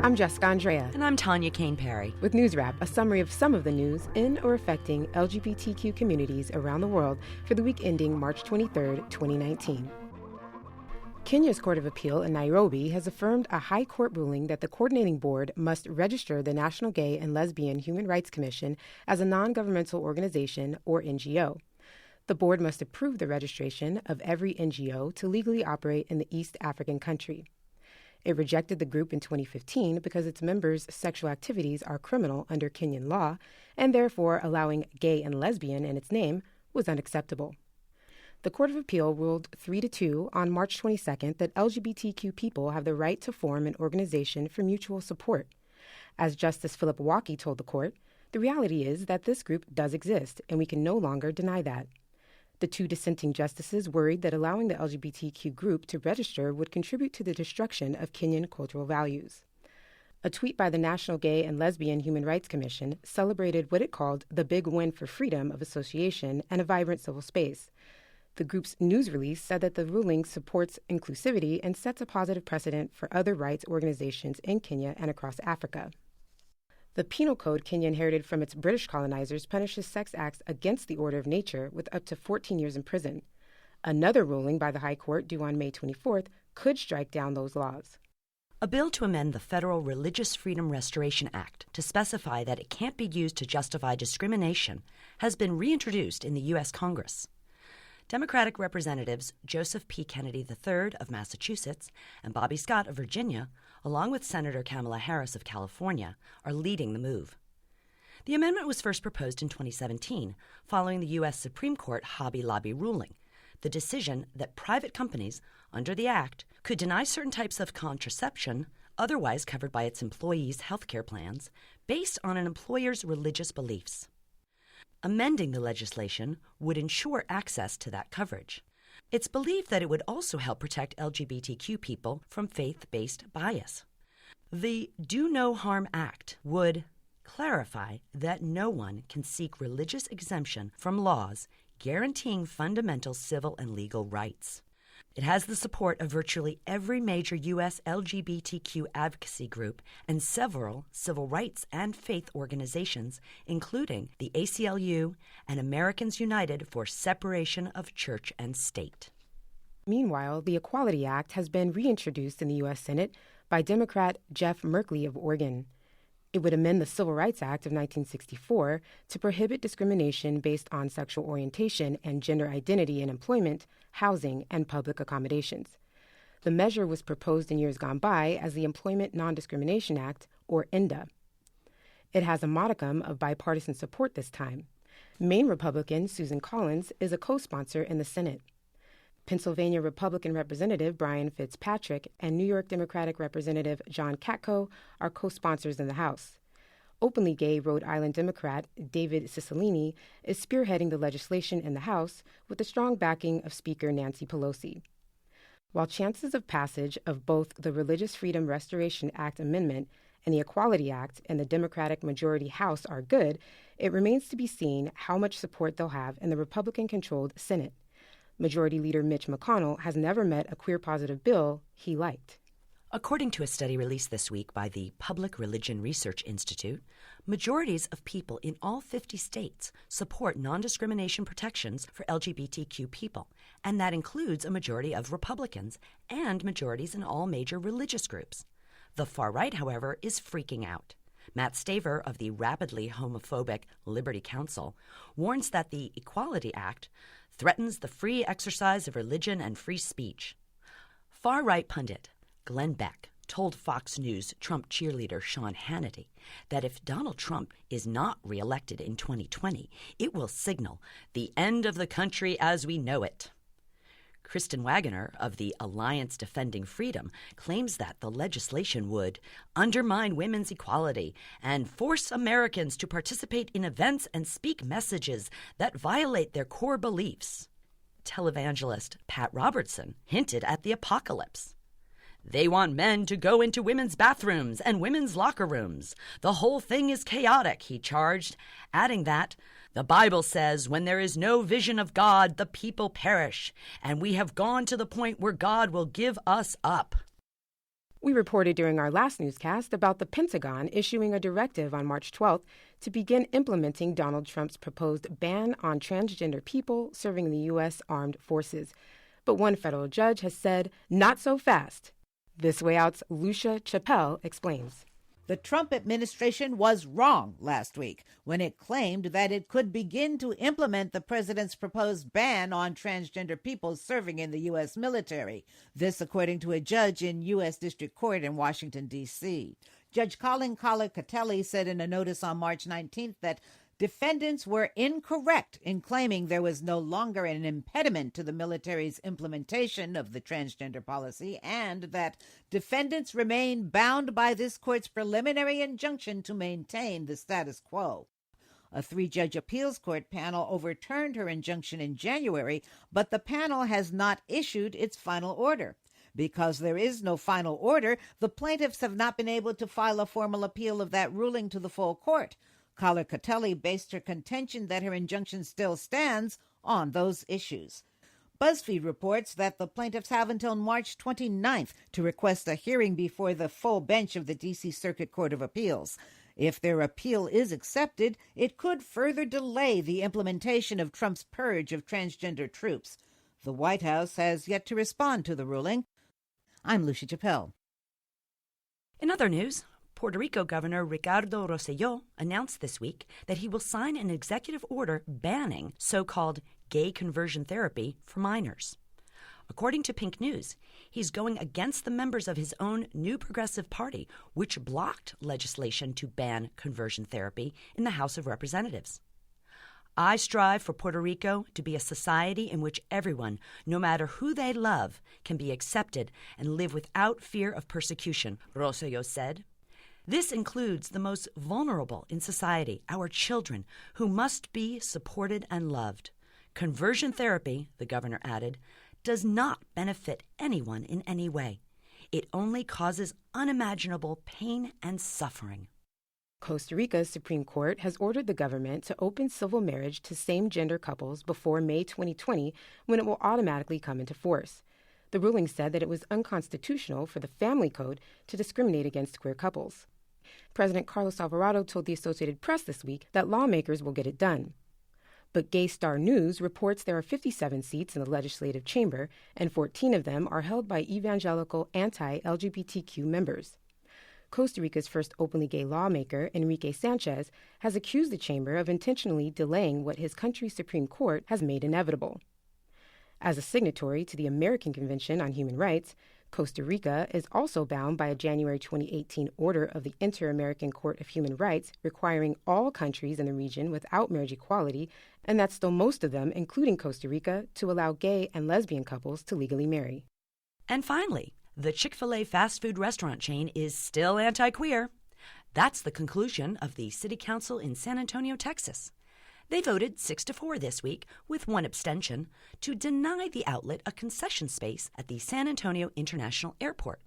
I'm Jessica Andrea. And I'm Tanya Kane-Perry. With NewsWrap, a summary of some of the news in or affecting LGBTQ communities around the world for the week ending March 23, 2019. Kenya's Court of Appeal in Nairobi has affirmed a high court ruling that the coordinating board must register the National Gay and Lesbian Human Rights Commission as a non-governmental organization, or NGO. The board must approve the registration of every NGO to legally operate in the East African country. It rejected the group in 2015 because its members' sexual activities are criminal under Kenyan law, and therefore allowing gay and lesbian in its name was unacceptable. The Court of Appeal ruled 3-2 on March 22nd that LGBTQ people have the right to form an organization for mutual support. As Justice Philip Waki told the court, the reality is that this group does exist, and we can no longer deny that. The two dissenting justices worried that allowing the LGBTQ group to register would contribute to the destruction of Kenyan cultural values. A tweet by the National Gay and Lesbian Human Rights Commission celebrated what it called the big win for freedom of association and a vibrant civil space. The group's news release said that the ruling supports inclusivity and sets a positive precedent for other rights organizations in Kenya and across Africa. The penal code Kenya inherited from its British colonizers punishes sex acts against the order of nature with up to 14 years in prison. Another ruling by the High Court, due on May 24th, could strike down those laws. A bill to amend the Federal Religious Freedom Restoration Act to specify that it can't be used to justify discrimination has been reintroduced in the U.S. Congress. Democratic Representatives Joseph P. Kennedy III of Massachusetts and Bobby Scott of Virginia, along with Senator Kamala Harris of California, are leading the move. The amendment was first proposed in 2017, following the U.S. Supreme Court Hobby Lobby ruling, the decision that private companies, under the Act, could deny certain types of contraception otherwise covered by its employees' health care plans based on an employer's religious beliefs. Amending the legislation would ensure access to that coverage. It's believed that it would also help protect LGBTQ people from faith-based bias. The Do No Harm Act would clarify that no one can seek religious exemption from laws guaranteeing fundamental civil and legal rights. It has the support of virtually every major U.S. LGBTQ advocacy group and several civil rights and faith organizations, including the ACLU and Americans United for Separation of Church and State. Meanwhile, the Equality Act has been reintroduced in the U.S. Senate by Democrat Jeff Merkley of Oregon. It would amend the Civil Rights Act of 1964 to prohibit discrimination based on sexual orientation and gender identity in employment, housing, and public accommodations. The measure was proposed in years gone by as the Employment Non-Discrimination Act, or ENDA. It has a modicum of bipartisan support this time. Maine Republican Susan Collins is a co-sponsor in the Senate. Pennsylvania Republican Representative Brian Fitzpatrick and New York Democratic Representative John Katko are co-sponsors in the House. Openly gay Rhode Island Democrat David Cicilline is spearheading the legislation in the House with the strong backing of Speaker Nancy Pelosi. While chances of passage of both the Religious Freedom Restoration Act amendment and the Equality Act in the Democratic majority House are good, it remains to be seen how much support they'll have in the Republican-controlled Senate. Majority Leader Mitch McConnell has never met a queer-positive bill he liked. According to a study released this week by the Public Religion Research Institute, majorities of people in all 50 states support non-discrimination protections for LGBTQ people, and that includes a majority of Republicans and majorities in all major religious groups. The far right, however, is freaking out. Matt Staver of the rapidly homophobic Liberty Council warns that the Equality Act threatens the free exercise of religion and free speech. Far-right pundit Glenn Beck told Fox News Trump cheerleader Sean Hannity that if Donald Trump is not reelected in 2020, it will signal the end of the country as we know it. Kristen Wagoner of the Alliance Defending Freedom claims that the legislation would undermine women's equality and force Americans to participate in events and speak messages that violate their core beliefs. Televangelist Pat Robertson hinted at the apocalypse. They want men to go into women's bathrooms and women's locker rooms. The whole thing is chaotic, he charged, adding that the Bible says when there is no vision of God, the people perish, and we have gone to the point where God will give us up. We reported during our last newscast about the Pentagon issuing a directive on March 12th to begin implementing Donald Trump's proposed ban on transgender people serving in the U.S. Armed Forces. But one federal judge has said, not so fast. This Way Out's Lucia Chappelle explains. The Trump administration was wrong last week when it claimed that it could begin to implement the president's proposed ban on transgender people serving in the U.S. military. This, according to a judge in U.S. District Court in Washington, D.C. Judge Colin Collar-Catelli said in a notice on March 19th that defendants were incorrect in claiming there was no longer an impediment to the military's implementation of the transgender policy and that defendants remain bound by this court's preliminary injunction to maintain the status quo. A 3-judge appeals court panel overturned her injunction in January, but the panel has not issued its final order. Because there is no final order, the plaintiffs have not been able to file a formal appeal of that ruling to the full court. Collar-Catelli based her contention that her injunction still stands on those issues. BuzzFeed reports that the plaintiffs have until March 29th to request a hearing before the full bench of the D.C. Circuit Court of Appeals. If their appeal is accepted, it could further delay the implementation of Trump's purge of transgender troops. The White House has yet to respond to the ruling. I'm Lucia Chappelle. In other news, Puerto Rico Governor Ricardo Rosselló announced this week that he will sign an executive order banning so-called gay conversion therapy for minors. According to Pink News, he's going against the members of his own New Progressive Party, which blocked legislation to ban conversion therapy in the House of Representatives. I strive for Puerto Rico to be a society in which everyone, no matter who they love, can be accepted and live without fear of persecution, Rosselló said. This includes the most vulnerable in society, our children, who must be supported and loved. Conversion therapy, the governor added, does not benefit anyone in any way. It only causes unimaginable pain and suffering. Costa Rica's Supreme Court has ordered the government to open civil marriage to same-gender couples before May 2020, when it will automatically come into force. The ruling said that it was unconstitutional for the family code to discriminate against queer couples. President Carlos Alvarado told the Associated Press this week that lawmakers will get it done. But Gay Star News reports there are 57 seats in the legislative chamber, and 14 of them are held by evangelical anti-LGBTQ members. Costa Rica's first openly gay lawmaker, Enrique Sanchez, has accused the chamber of intentionally delaying what his country's Supreme Court has made inevitable. As a signatory to the American Convention on Human Rights, Costa Rica is also bound by a January 2018 order of the Inter-American Court of Human Rights requiring all countries in the region without marriage equality, and that's still most of them, including Costa Rica, to allow gay and lesbian couples to legally marry. And finally, the Chick-fil-A fast food restaurant chain is still anti-queer. That's the conclusion of the City Council in San Antonio, Texas. They voted 6-4 this week, with one abstention, to deny the outlet a concession space at the San Antonio International Airport.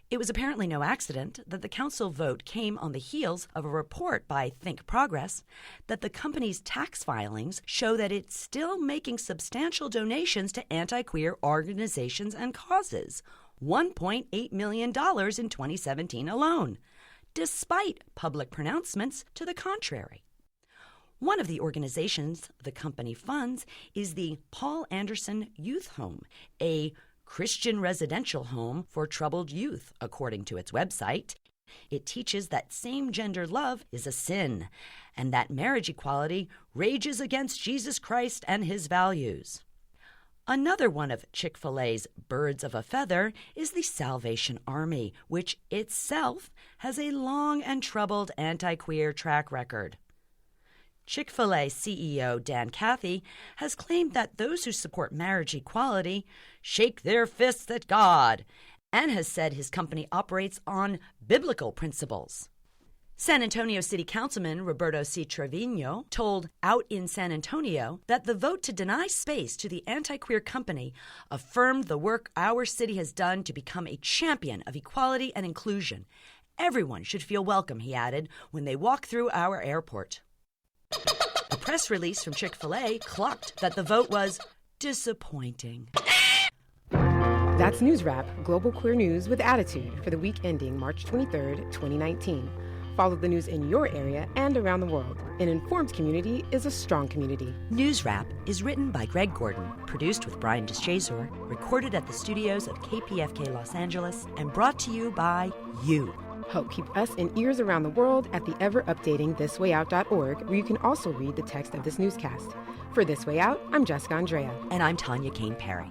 It was apparently no accident that the council vote came on the heels of a report by Think Progress that the company's tax filings show that it's still making substantial donations to anti-queer organizations and causes, $1.8 million in 2017 alone, despite public pronouncements to the contrary. One of the organizations the company funds is the Paul Anderson Youth Home, a Christian residential home for troubled youth, according to its website. It teaches that same-gender love is a sin and that marriage equality rages against Jesus Christ and his values. Another one of Chick-fil-A's birds of a feather is the Salvation Army, which itself has a long and troubled anti-queer track record. Chick-fil-A CEO Dan Cathy has claimed that those who support marriage equality shake their fists at God and has said his company operates on biblical principles. San Antonio City Councilman Roberto C. Trevino told Out in San Antonio that the vote to deny space to the anti-queer company affirmed the work our city has done to become a champion of equality and inclusion. Everyone should feel welcome, he added, when they walk through our airport. A press release from Chick-fil-A clocked that the vote was disappointing. That's NewsWrap, Global Queer News with Attitude for the week ending March 23rd, 2019. Follow the news in your area and around the world. An informed community is a strong community. NewsWrap is written by Greg Gordon, produced with Brian DeShazor, recorded at the studios of KPFK Los Angeles, and brought to you by you. Help keep us in ears around the world at the ever-updating thiswayout.org, where you can also read the text of this newscast. For This Way Out, I'm Jessica Andrea. And I'm Tanya Kane Perry.